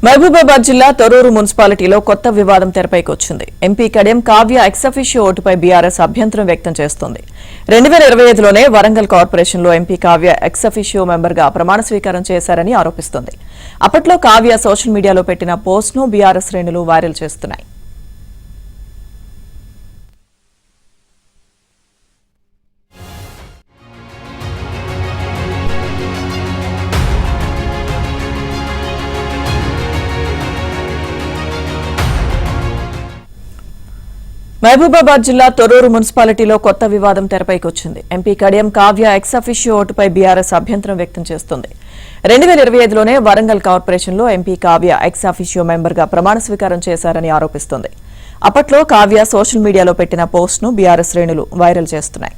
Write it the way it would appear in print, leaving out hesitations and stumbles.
మహబూబాబాద్ జిల్లా తొర్రూరు మున్సిపాలిటీలో కొత్త వివాదం తెరపైకి వచ్చింది. ఎంపీ కడియం కావ్య ఎక్స్-అఫిషియో ఓటుపై బీఆర్ఎస్ అభ్యంతరం వ్యక్తం చేస్తోంది. 2025లోనే వరంగల్ కార్పొరేషన్లో ఎంపీ కావ్య ఎక్స్-అఫిషియో మెంబర్గా ప్రమాణ స్వీకారం చేశారని ఆరోపిస్తోంది. అప్పట్లో కావ్య సోషల్ మీడియాలో పెట్టిన పోస్ట్ను బీఆర్ఎస్ శ్రేణులు వైరల్ చేస్తున్నాయి. మహబూబాబాద్ జిల్లా తొర్రూరు మున్సిపాలిటీలో కొత్త వివాదం తెరపైకి వచ్చింది. ఎంపీ కడియం కావ్య ఎక్స్-అఫిషియో ఓటుపై బీఆర్ఎస్ అభ్యంతరం వ్యక్తం చేస్తోంది. 2025లోనే వరంగల్ కార్పొరేషన్లో ఎంపీ కావ్య ఎక్స్-అఫిషియో మెంబర్గా ప్రమాణ స్వీకారం చేశారని ఆరోపిస్తోంది. అప్పట్లో కావ్య సోషల్ మీడియాలో పెట్టిన పోస్ట్ను బీఆర్ఎస్ శ్రేణులు వైరల్ చేస్తున్నాయి.